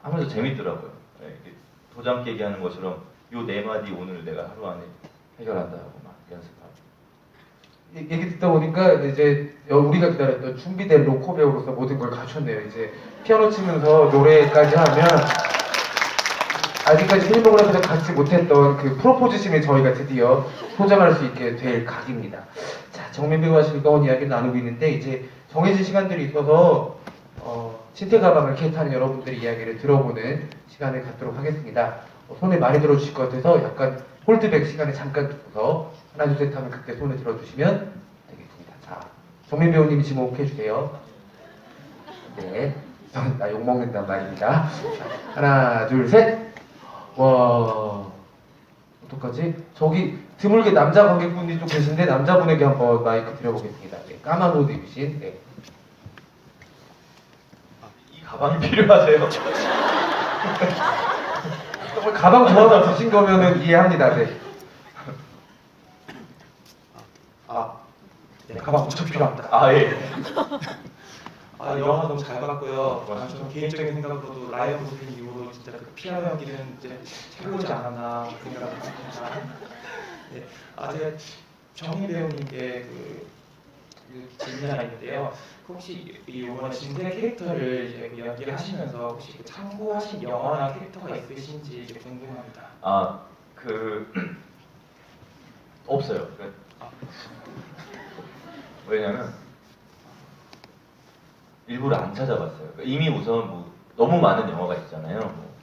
하면서 재밌더라고요. 네, 이렇게 도장 깨기 하는 것처럼 요 네 마디 오늘 내가 하루 안에 해결한다 하고 막 연습하고. 얘기 듣다 보니까 이제 우리가 기다렸던 준비된 로코 배우로서 모든 걸 갖췄네요. 이제 피아노 치면서 노래까지 하면 아직까지 필모그래피에서 갖지 못했던 그 프로포즈심을 저희가 드디어 소장할 수 있게 될 각입니다. 자, 정민 배우와 즐거운 이야기를 나누고 있는데 이제 정해진 시간들이 있어서 신태 가방을 캐릭하는 여러분들의 이야기를 들어보는 시간을 갖도록 하겠습니다. 손에 많이 들어주실 것 같아서 약간 홀드백 시간에 잠깐 두고서 하나 둘 셋 하면 그때 손을 들어주시면 되겠습니다. 자, 정민 배우님이 지목해주세요. 네, 나 욕먹는단 말입니다. 자, 하나 둘 셋. 와, 어떡하지? 저기 드물게 남자 관객분이 좀 계신데 남자분에게 한번 마이크 드려보겠습니다. 네, 까만 옷 입으신. 네. 이 가방이 필요하세요? 정말 가방 좋아서 드신 거면은 이해합니다. 네. 네, 가방 엄청 필요합니다. 아 예. 영화 너무 잘 봤고요. 저 개인적인 생각으로도 라이언 고슬링 이후로 진짜 그 피아노 연기는 이제 최고지 않았나 그런 생각을 합니다. 네, 제가 정인 배우님께 그 질문이 하나 있는데요. 혹시 이번에 진태 캐릭터를 이제 연기를 하시면서 혹시 그 참고하신 영화나 캐릭터가 있으신지 이제 궁금합니다. 없어요. 왜냐면 일부러 안 찾아봤어요. 그러니까 이미 우선 뭐 너무 많은 영화가 있잖아요. 뭐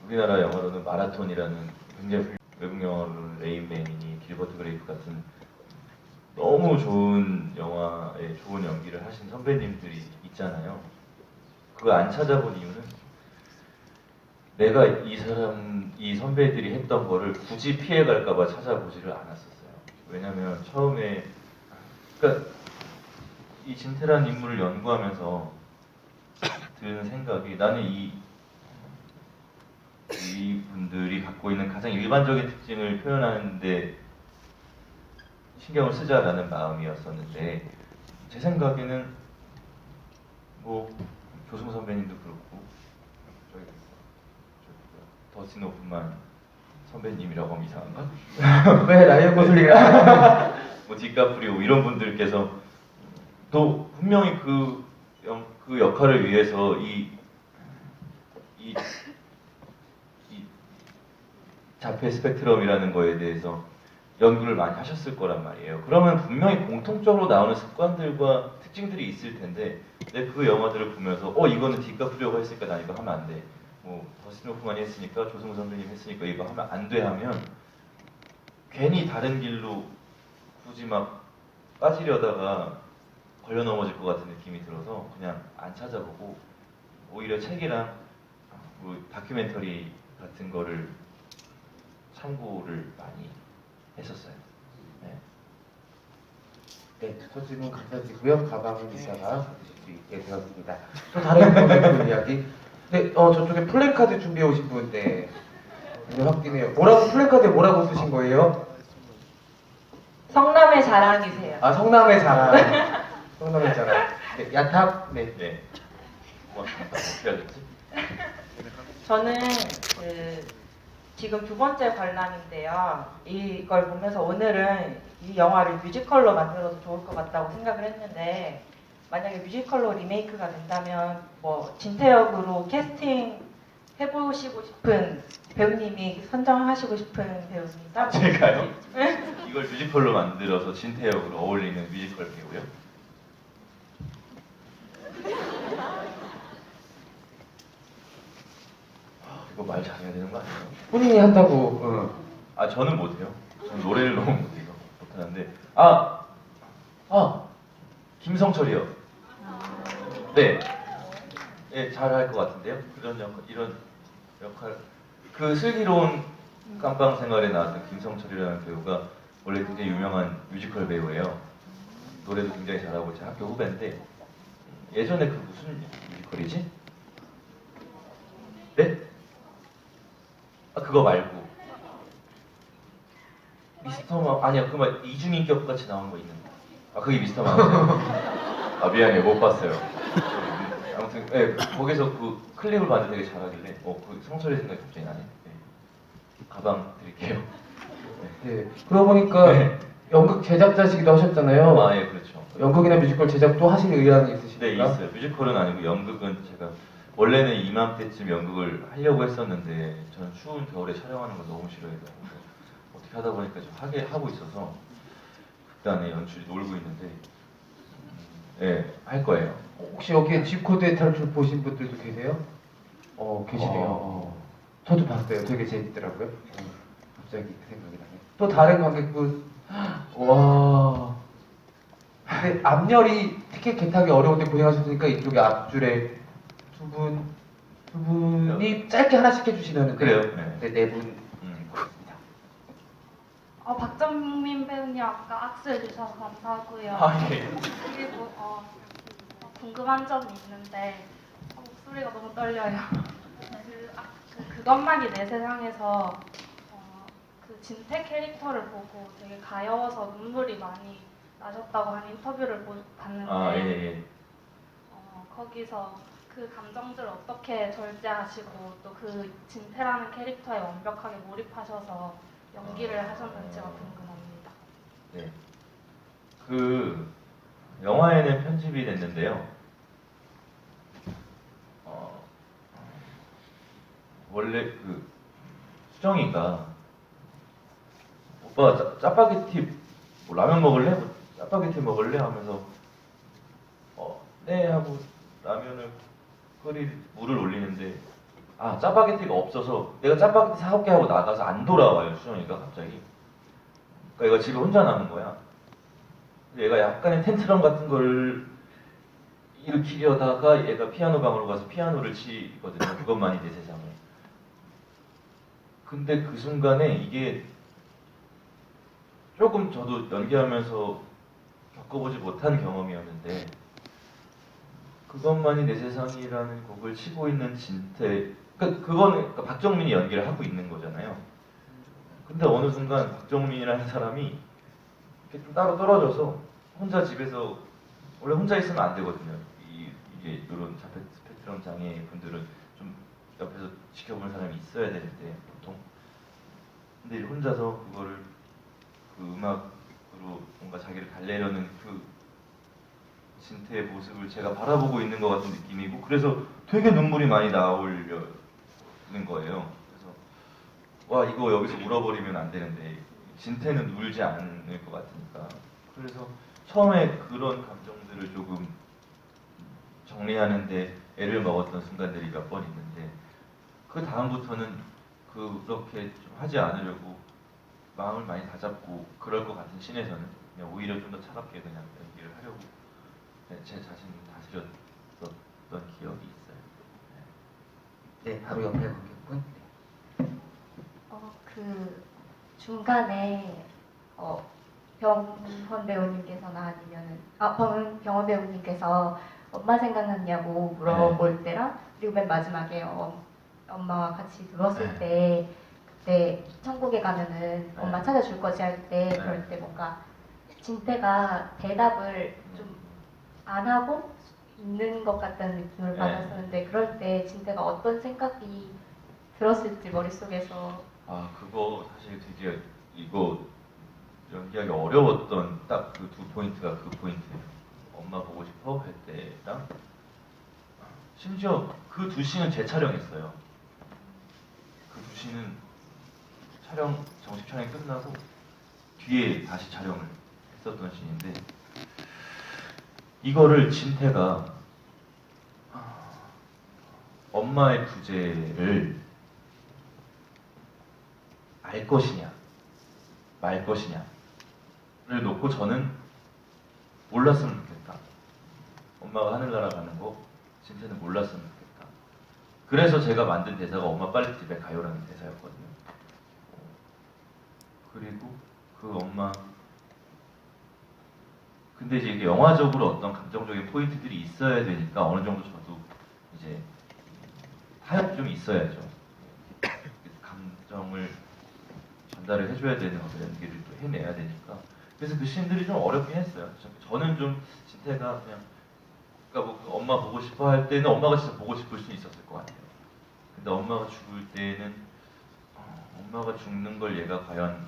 우리나라 영화로는 마라톤이라는 굉장히 외국 영화로는 레인맨이니 길버트 그레이프 같은 너무 좋은 영화에 좋은 연기를 하신 선배님들이 있잖아요. 그거 안 찾아본 이유는 내가 이 선배들이 했던 거를 굳이 피해갈까봐 찾아보지를 않았었어요. 왜냐면 처음에 그러니까 이 진태란 인물을 연구하면서 드는 생각이 나는 이 분들이 갖고 있는 가장 일반적인 특징을 표현하는데 신경을 쓰자라는 마음이었었는데 제 생각에는 뭐 조승우 선배님도 그렇고 저희 더스틴 호프만 선배님이라고 하면 이상한가? 왜 라이언 고슬링이야? 뭐 디카프리오 이런 분들께서 또 분명히 그 역할을 위해서 이 자폐 스펙트럼이라는 거에 대해서 연구를 많이 하셨을 거란 말이에요. 그러면 분명히 공통적으로 나오는 습관들과 특징들이 있을 텐데 근데 그 영화들을 보면서 이거는 디카프리오가 했으니까 나 이거 하면 안 돼. 뭐 더스틴 호프만이 했으니까 조승우 선배님 했으니까 이거 하면 안 돼 하면 괜히 다른 길로 굳이 막 빠지려다가 걸려 넘어질 것 같은 느낌이 들어서 그냥 안 찾아보고 오히려 책이랑 뭐 다큐멘터리 같은 거를 참고를 많이 했었어요. 네. 네, 첫 질문 감사드리고요. 가방은 이따가 받으실 수 있게 되었습니다. 또 다른 분의 이야기. 네, 저쪽에 플래카드 준비해 오신 분, 네. 네, 확인해요. 뭐라고 플래카드에 뭐라고 쓰신 거예요? 성남의 자랑이세요. 아 성남의 자랑. 성남의 자랑. 네, 야탑. 네. 네. 고맙습니다. 어떻게 하셨지? 저는 지금 두 번째 관람인데요. 이걸 보면서 오늘은 이 영화를 뮤지컬로 만들어도 좋을 것 같다고 생각을 했는데 만약에 뮤지컬로 리메이크가 된다면 뭐 진태역으로 캐스팅 해보시고 싶은 배우님이 선정하시고 싶은 배우님 따로 제가요? 이걸 뮤지컬로 만들어서 진태역으로 어울리는 뮤지컬 배우요? 이거 말 잘해야 되는 거 아니에요? 본인이 한다고. 아 저는 못해요. 저는 노래를 너무 못하는데 김성철이요. 네, 예, 잘할 것 같은데요. 이런 역할 그 슬기로운 깜빵 생활에 나왔던 김성철이라는 배우가 원래 굉장히 유명한 뮤지컬 배우예요. 노래도 굉장히 잘하고 제 학교 후배인데 예전에 그 무슨 뮤지컬이지? 네? 아 그거 말고 미스터 마 아니야 그말 이중인격 같이 나온 거 있는데 아 그게 미스터 마우스예요. 아 미안해요 못 봤어요. 아무튼 예 거기서 그 클립을 봤는데 되게 잘하길래 그 성철이 생각이 갑자기 나네. 네. 가방 드릴게요. 네. 그러고 보니까 네. 연극 제작자시기도 하셨잖아요. 아 예 그렇죠. 연극이나 뮤지컬 제작도 하실 의향이 있으십니까? 네 있어요. 뮤지컬은 아니고 연극은 제가 원래는 이맘때쯤 연극을 하려고 했었는데 저는 추운 겨울에 촬영하는 거 너무 싫어해서 어떻게 하다 보니까 좀 하고 있어서 극단의 연출이 놀고 있는데 할 거예요. 혹시 여기에 G코드의 탈출 보신 분들도 계세요? 계시네요. 저도 봤어요. 되게 재밌더라고요. 갑자기 그 생각이 나네. 또 다른 관객분, 와. 근데 앞열이 티켓 개타기 어려운데 고생하셨으니까 이쪽에 앞줄에 두 분이 짧게 하나씩 해주시면 그래요? 네, 네 분. 그렇습니다. 박정민 배우님 아까 악수해 주셔서 감사하고요. 예. 그리고 궁금한 점이 있는데 목소리가 너무 떨려요. 그것만이 내 세상에서 그 진태 캐릭터를 보고 되게 가여워서 눈물이 많이 나셨다고 하는 인터뷰를 봤는데 예. 거기서 그 감정들을 어떻게 절제하시고 또 그 진태라는 캐릭터에 완벽하게 몰입하셔서 연기를 하셨는지가 궁금합니다. 네. 그 영화에는 편집이 됐는데요. 원래 그 수정이가 오빠 짜파게티 뭐 라면 먹을래? 뭐 짜파게티 먹을래? 하면서 네 하고 라면을 물을 올리는데 짜파게티가 없어서 내가 짜파게티 사올게 하고 나가서 안 돌아와요 수정이가 갑자기. 그러니까 얘가 집에 혼자 남은 거야. 얘가 약간의 텐트럼 같은 걸 일으키려다가 얘가 피아노 방으로 가서 피아노를 치거든요. 그것만이 내 세상을. 근데 그 순간에 이게 조금 저도 연기하면서 겪어보지 못한 경험이었는데 그것만이 내 세상이라는 곡을 치고 있는 진태 그거는 박정민이 연기를 하고 있는 거잖아요. 근데 어느 순간 박정민이라는 사람이 이렇게 좀 따로 떨어져서 혼자 집에서 원래 혼자 있으면 안 되거든요. 이게 이런 자폐 스펙트럼 장애 분들은 좀 옆에서 지켜보는 사람이 있어야 되는데 보통. 근데 혼자서 그거를 그 음악으로 뭔가 자기를 달래려는 그 진태의 모습을 제가 바라보고 있는 것 같은 느낌이고 그래서 되게 눈물이 많이 나오려는 거예요. 그래서 와 이거 여기서 울어버리면 안 되는데 진태는 울지 않을 것 같으니까 그래서 처음에 그런 감정들을 조금 정리하는데 애를 먹었던 순간들이 몇 번 있는데 그 다음부터는 그렇게 좀 하지 않으려고 마음을 많이 다잡고 그럴 것 같은 씬에서는 그냥 오히려 좀 더 차갑게 그냥 연기를 하려고 제 자신을 다스렸던 기억이 있어요. 네, 바로 옆에 관객분. 그 중간에 병원 배우님께서나 아니면은 병원 배우님께서 엄마 생각났냐고 물어볼 때랑 그리고 맨 마지막에 엄마와 같이 누웠을 때 때 천국에 가면은 엄마 찾아줄 거지 할 때 네. 그럴 때 뭔가 진태가 대답을 좀 안 하고 있는 것 같다는 느낌을 네. 받았었는데 그럴 때 진태가 어떤 생각이 들었을지 머릿속에서 아 그거 사실 되게 이거 연기하기 어려웠던 딱 그 두 포인트가 그 포인트예요. 엄마 보고 싶어 할 때랑 심지어 그 두 씬은 재촬영했어요. 그 두 씬은 촬영 정식 촬영이 끝나고 뒤에 다시 촬영을 했었던 씬인데 이거를 진태가 엄마의 부재를 알 것이냐 말 것이냐를 놓고 저는 몰랐으면 좋겠다. 엄마가 하늘나라 가는 거 진태는 몰랐으면 좋겠다. 그래서 제가 만든 대사가 엄마 빨리 집에 가요라는 대사였거든요. 그리고 그 엄마 근데 이제 이게 영화적으로 어떤 감정적인 포인트들이 있어야 되니까 어느 정도 저도 이제 타협이 좀 있어야죠. 감정을 전달을 해줘야 되는 어떤 연기를 또 해내야 되니까. 그래서 그 씬들이 좀 어렵긴 했어요. 저는 좀 진태가 그냥 그러니까 뭐 엄마 보고 싶어 할 때는 엄마가 진짜 보고 싶을 수는 있었을 것 같아요. 근데 엄마가 죽을 때는 엄마가 죽는 걸 얘가 과연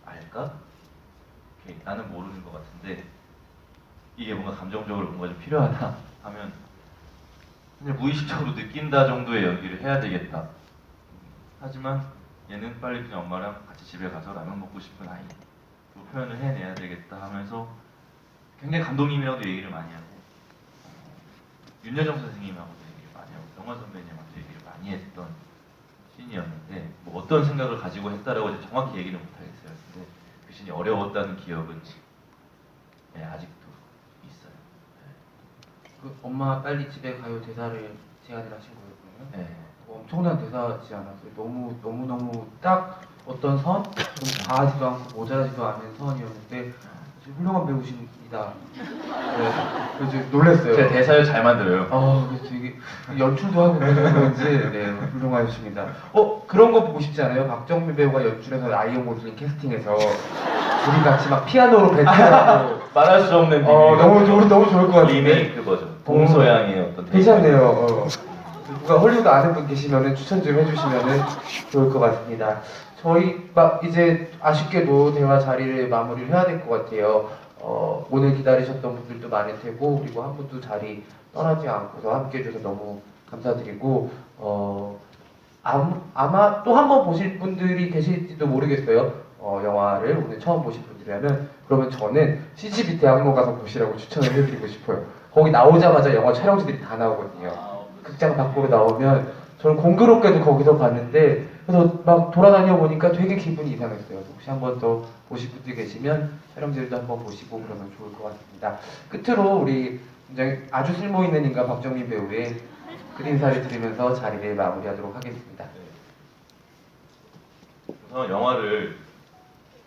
알까? 이렇게 나는 모르는 것 같은데 이게 뭔가 감정적으로 뭔가 좀 필요하다 하면 그냥 무의식적으로 느낀다 정도의 연기를 해야 되겠다. 하지만 얘는 빨리 그냥 엄마랑 같이 집에 가서 라면 먹고 싶은 아이 그 표현을 해내야 되겠다 하면서 굉장히 감독님이랑도 얘기를 많이 하고 윤여정 선생님하고도 얘기를 많이 하고 영화 선배님하고도 얘기를 많이 했던 씬이었는데 뭐 어떤 생각을 가지고 했다라고 이제 정확히 얘기는 못하겠어요. 근데 그 씬이 어려웠다는 기억은 네, 아직도 있어요. 그 엄마 빨리 집에 가요 대사를 제안을 하신 거였군요. 네. 엄청난 대사지 않았어요. 너무 딱 어떤 선, 좀 과하지도 않고 모자라지도 않은 선이었는데 아주 훌륭한 배우십니다. 네, 그래서 놀랐어요. 제 대사를 잘 만들어요. 그래서 이게 연출도 하고 그런지 네, 훌륭하십니다. 그런 거 보고 싶지 않아요? 박정민 배우가 연출해서 아이언 고슬링 캐스팅해서 둘이 같이 막 피아노로 배틀하고 말할 수 없는 너무 좋을 것 같은데. 리메이크 버전. 동서양의 어떤 괜찮네요. 누가 헐리우드 아는 분 계시면은 추천 좀 해주시면은 좋을 것 같습니다. 저희 막 이제 아쉽게도 대화 자리를 마무리를 해야 될 것 같아요. 오늘 기다리셨던 분들도 많을 테고 그리고 한 분도 자리 떠나지 않고서 함께 해주셔서 너무 감사드리고 아마 또 한 번 보실 분들이 계실지도 모르겠어요. 영화를 오늘 처음 보실 분들이라면 그러면 저는 CGV 대학로 가서 보시라고 추천을 해드리고 싶어요. 거기 나오자마자 영화 촬영지들이 다 나오거든요. 극장 밖으로 나오면 저는 공교롭게도 거기서 봤는데 그래서 막 돌아다녀 보니까 되게 기분이 이상했어요. 혹시 한 번 더 보실 분들 계시면 촬영지들도 한번 보시고 그러면 좋을 것 같습니다. 끝으로 우리 굉장히 아주 쓸모 있는 인간 박정민 배우의 끝인사를 드리면서 자리를 마무리하도록 하겠습니다. 우선 영화를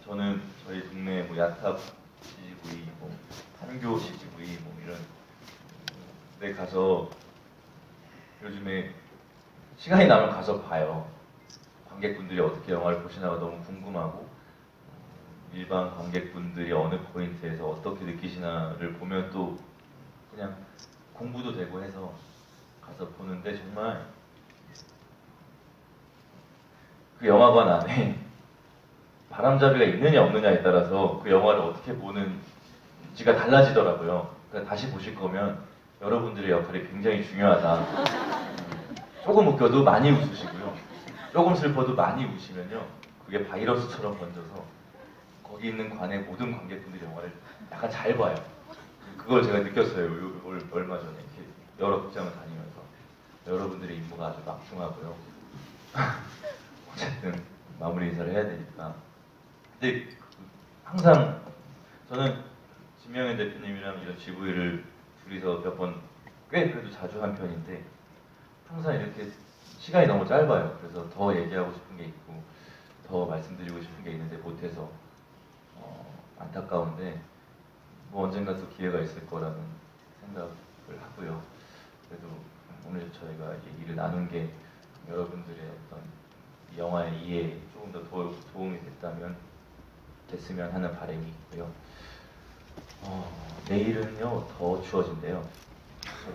저는 저희 동네 뭐 야탑 CGV, 뭐 판교 CGV 뭐 이런 데 가서 요즘에 시간이 나면 가서 봐요. 관객분들이 어떻게 영화를 보시나가 너무 궁금하고 일반 관객분들이 어느 포인트에서 어떻게 느끼시나를 보면 또 그냥 공부도 되고 해서 가서 보는데 정말 그 영화관 안에 바람잡이가 있느냐 없느냐에 따라서 그 영화를 어떻게 보는지가 달라지더라고요. 그러니까 다시 보실 거면 여러분들의 역할이 굉장히 중요하다. 조금 웃겨도 많이 웃으시고요. 조금 슬퍼도 많이 우시면요. 그게 바이러스처럼 번져서 거기 있는 관의 모든 관객분들이 영화를 약간 잘 봐요. 그걸 제가 느꼈어요. 얼마 전에 이렇게 여러 극장을 다니면서 여러분들의 임무가 아주 막중하고요. 어쨌든 마무리 인사를 해야 되니까. 근데 항상 저는 진명현 대표님이랑 이런 GV를 둘이서 몇 번 꽤 그래도 자주 한 편인데 항상 이렇게 시간이 너무 짧아요. 그래서 더 얘기하고 싶은 게 있고 더 말씀드리고 싶은 게 있는데 못해서 안타까운데 뭐 언젠가 또 기회가 있을 거라는 생각을 하고요. 그래도 오늘 저희가 얘기를 나눈 게 여러분들의 어떤 이 영화의 이해에 조금 더 도움이 됐으면 하는 바람이 있고요. 내일은요 더 추워진대요.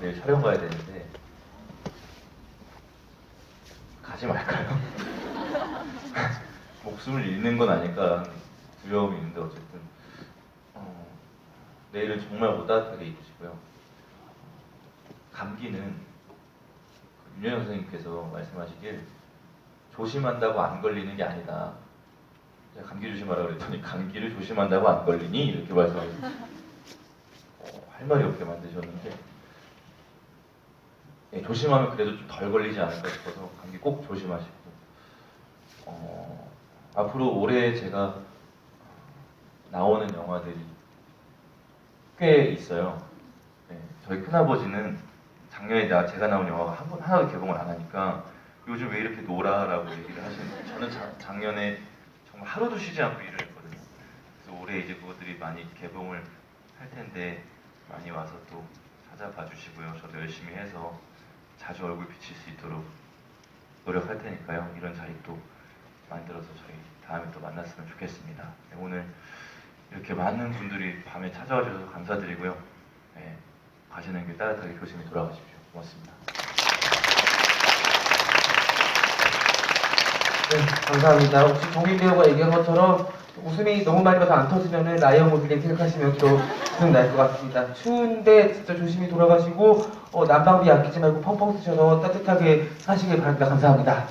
내일 촬영 가야 되는데 가지 말까요? 목숨을 잃는 건 아닐까 하는 두려움이 있는데 어쨌든 내일은 정말 못 따뜻하게 입으시고요. 감기는 윤여정 선생님께서 말씀하시길 조심한다고 안 걸리는 게 아니다. 제가 감기 조심하라 그랬더니 감기를 조심한다고 안 걸리니? 이렇게 말씀하셨어요. 할 말이 없게 만드셨는데 조심하면 그래도 좀 덜 걸리지 않을까 싶어서 감기 꼭 조심하시고 앞으로 올해 제가 나오는 영화들이 꽤 있어요. 저희 큰아버지는 작년에 제가 나온 영화가 하나도 개봉을 안 하니까 요즘 왜 이렇게 놀아라고 얘기를 하시는데 저는 작년에 정말 하루도 쉬지 않고 일을 했거든요. 그래서 올해 이제 그것들이 많이 개봉을 할 텐데 많이 와서 또 찾아봐 주시고요. 저도 열심히 해서 자주 얼굴 비칠 수 있도록 노력할 테니까요. 이런 자리 또 만들어서 저희 다음에 또 만났으면 좋겠습니다. 오늘 이렇게 많은 분들이 밤에 찾아와 주셔서 감사드리고요. 가시는 길 따뜻하게 조심히 돌아가십시오. 고맙습니다. 네, 감사합니다. 혹시 종민 배우가 얘기한 것처럼 웃음이 너무 많이 나서 안 터지면은 라이언 고슬링 생각하시면 또 웃음 날 것 같습니다. 추운데 진짜 조심히 돌아가시고 난방비 아끼지 말고 펑펑 쓰셔서 따뜻하게 사시길 바랍니다. 감사합니다.